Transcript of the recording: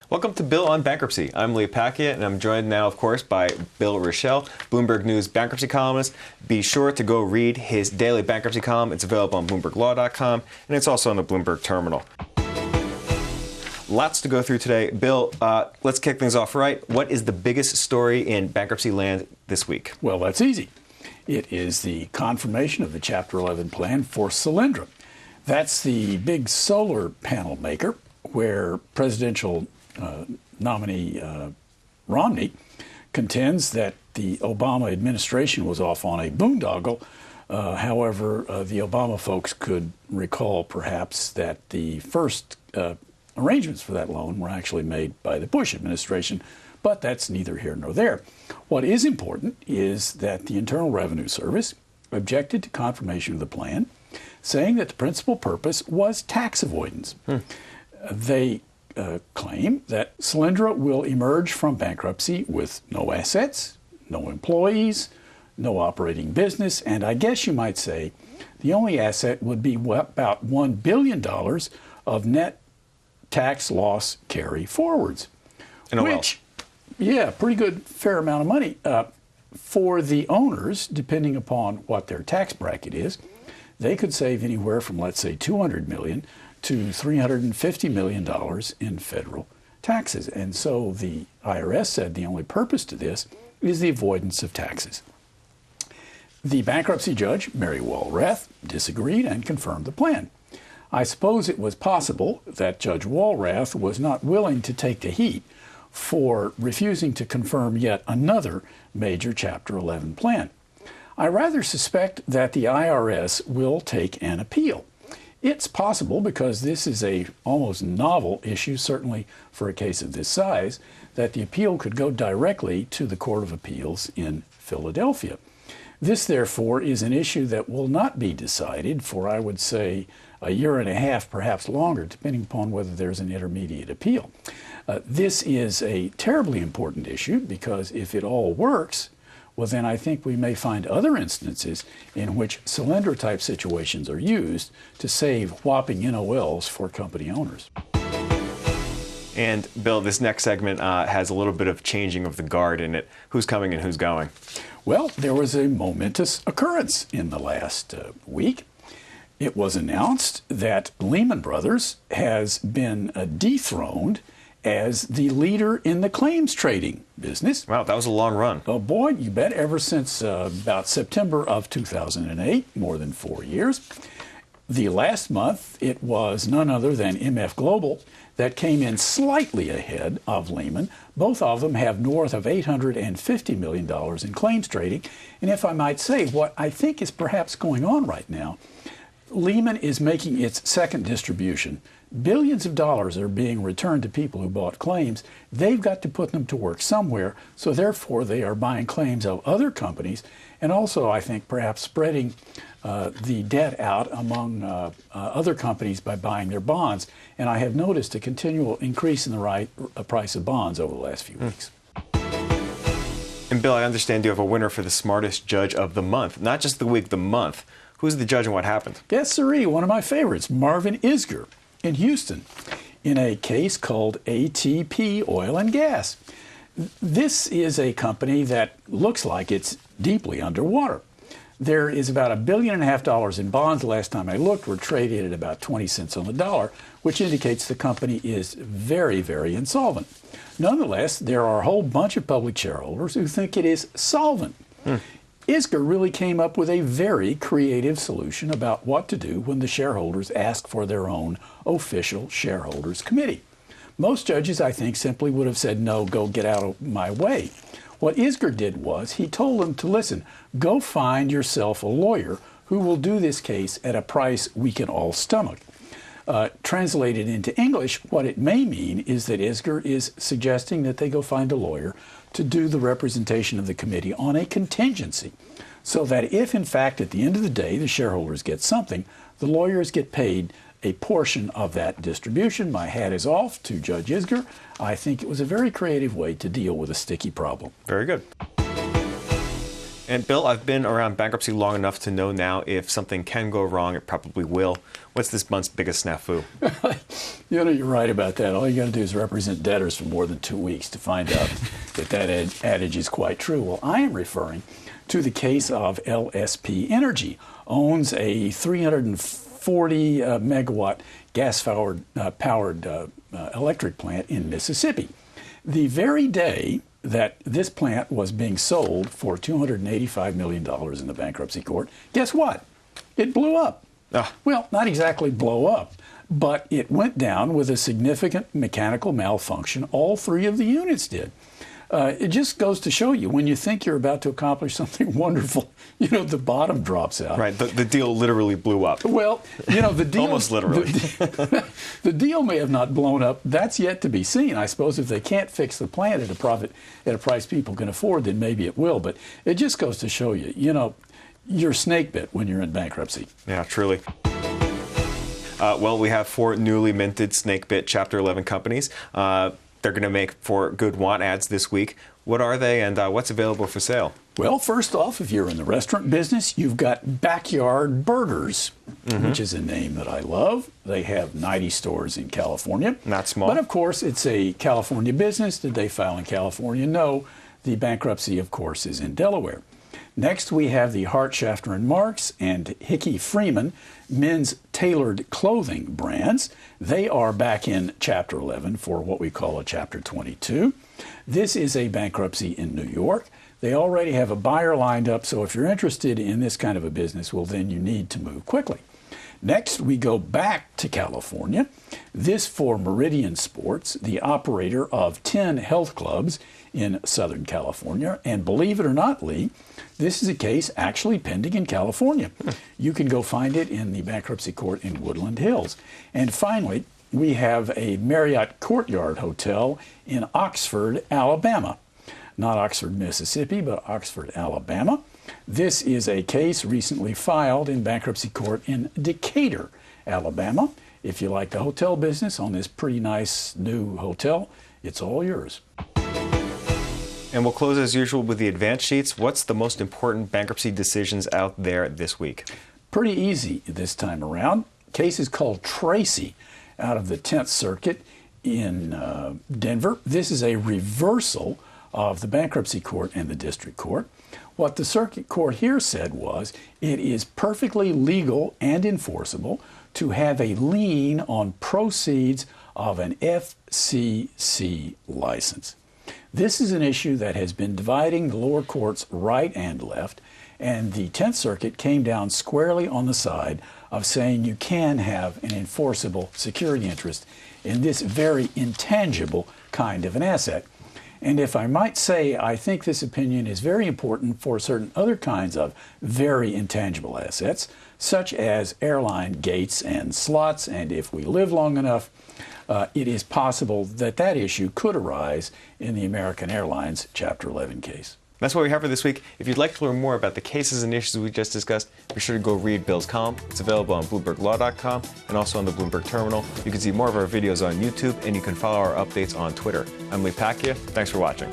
Welcome to Bill on Bankruptcy. I'm Lee Pacchia, and I'm joined now, of course, by Bill Rochelle, Bloomberg News bankruptcy columnist. Be sure to go read his daily bankruptcy column. It's available on BloombergLaw.com, and it's also on the Bloomberg terminal. Lots to go through today. Bill, let's kick things off right. What is the biggest story in bankruptcy land this week? Well, that's easy. It is the confirmation of the Chapter 11 plan for Solyndra. That's the big solar panel maker where presidential nominee Romney contends that the Obama administration was off on a boondoggle. However, the Obama folks could recall perhaps that the first arrangements for that loan were actually made by the Bush administration, but that's neither here nor there. What is important is that the Internal Revenue Service objected to confirmation of the plan, saying that the principal purpose was tax avoidance. They claim that Solyndra will emerge from bankruptcy with no assets, no employees, no operating business, and I guess you might say the only asset would be about $1 billion of net tax loss carry forwards. Which, yeah, pretty good, fair amount of money. For the owners, depending upon what their tax bracket is, they could save anywhere from, let's say, $200 million to $350 million in federal taxes. And so the IRS said the only purpose to this is the avoidance of taxes. The bankruptcy judge, Mary Walrath, disagreed and confirmed the plan. I suppose it was possible that Judge Walrath was not willing to take the heat for refusing to confirm yet another major Chapter 11 plan. I rather suspect that the IRS will take an appeal. It's possible, because this is a almost novel issue, certainly for a case of this size, that the appeal could go directly to the Court of Appeals in Philadelphia. This, therefore, is an issue that will not be decided for, I would say, a year and a half, perhaps longer, depending upon whether there's an intermediate appeal. This is a terribly important issue, because if it all works, well, then I think we may find other instances in which Solyndra-type situations are used to save whopping NOLs for company owners. And, Bill, this next segment has a little bit of changing of the guard in it. Who's coming and who's going? Well, there was a momentous occurrence in the last week. It was announced that Lehman Brothers has been dethroned as the leader in the claims trading business. Wow, that was a long run. Oh boy, you bet. Ever since about September of 2008, more than 4 years. The last month, it was none other than MF Global that came in slightly ahead of Lehman. Both of them have north of $850 million in claims trading. And if I might say, what I think is perhaps going on right now, Lehman is making its second distribution. Billions of dollars are being returned to people who bought claims. They've got to put them to work somewhere, so therefore they are buying claims of other companies, and also, I think, perhaps spreading the debt out among other companies by buying their bonds. And I have noticed a continual increase in the price of bonds over the last few weeks. And, Bill, I understand you have a winner for the smartest judge of the month. Not just the week, the month. Who's the judge and what happened? Yes, sirree, one of my favorites, Marvin Isgur in Houston, in a case called ATP Oil and Gas. This is a company that looks like it's deeply underwater. There is about $1.5 billion in bonds. The last time I looked, were traded at about 20 cents on the dollar, which indicates the company is very, very insolvent. Nonetheless, there are a whole bunch of public shareholders who think it is solvent. Isgur really came up with a very creative solution about what to do when the shareholders ask for their own official shareholders committee. Most judges, I think, simply would have said, no, go get out of my way. What Isgur did was he told them to listen, go find yourself a lawyer who will do this case at a price we can all stomach. Translated into English, what it may mean is that Isgur is suggesting that they go find a lawyer to do the representation of the committee on a contingency, so that if, in fact, at the end of the day, the shareholders get something, the lawyers get paid a portion of that distribution. My hat is off to Judge Isgur. I think it was a very creative way to deal with a sticky problem. Very good. And Bill, I've been around bankruptcy long enough to know now if something can go wrong, it probably will. What's this month's biggest snafu? You know, you're right about that. All you got to do is represent debtors for more than 2 weeks to find out that adage is quite true. Well, I am referring to the case of LSP Energy, owns a 340 megawatt gas-powered electric plant in Mississippi. The very day that this plant was being sold for $285 million in the bankruptcy court, guess what? It blew up. Well, not exactly blow up, but it went down with a significant mechanical malfunction. All three of the units did. It just goes to show you, when you think you're about to accomplish something wonderful, you know, the bottom drops out. Right, the deal literally blew up. Well, you know, the deal... Almost literally. The deal may have not blown up. That's yet to be seen. I suppose if they can't fix the plant at a price people can afford, then maybe it will. But it just goes to show you, you know, you're snake bit when you're in bankruptcy. Yeah, truly. Well, we have 4 newly minted snake bit Chapter 11 companies. They're going to make 4 good want ads this week. What are they, and what's available for sale? Well, first off, if you're in the restaurant business, you've got Backyard Burgers, which is a name that I love. They have 90 stores in California. Not small. But of course, it's a California business. Did they file in California? No. The bankruptcy, of course, is in Delaware. Next, we have the Hart, Shafter and Marks and Hickey Freeman men's tailored clothing brands. They are back in Chapter 11 for what we call a Chapter 22. This is a bankruptcy in New York. They already have a buyer lined up, so if you're interested in this kind of a business, well, then you need to move quickly. Next, we go back to California. This for Meridian Sports, the operator of 10 health clubs in Southern California. And believe it or not, Lee, this is a case actually pending in California. You can go find it in the bankruptcy court in Woodland Hills. And finally, we have a Marriott Courtyard Hotel in Oxford, Alabama. Not Oxford, Mississippi, but Oxford, Alabama. This is a case recently filed in bankruptcy court in Decatur, Alabama. If you like the hotel business on this pretty nice new hotel, it's all yours. And we'll close as usual with the advance sheets. What's the most important bankruptcy decisions out there this week? Pretty easy this time around. Case is called Tracy out of the 10th Circuit in Denver. This is a reversal of the bankruptcy court and the district court. What the circuit court here said was it is perfectly legal and enforceable to have a lien on proceeds of an FCC license. This is an issue that has been dividing the lower courts right and left, and the 10th Circuit came down squarely on the side of saying you can have an enforceable security interest in this very intangible kind of an asset. And if I might say, I think this opinion is very important for certain other kinds of very intangible assets, such as airline gates and slots, and if we live long enough, it is possible that that issue could arise in the American Airlines Chapter 11 case. That's what we have for this week. If you'd like to learn more about the cases and issues we just discussed, be sure to go read Bill's column. It's available on BloombergLaw.com and also on the Bloomberg Terminal. You can see more of our videos on YouTube, and you can follow our updates on Twitter. I'm Lee Pacchia. Thanks for watching.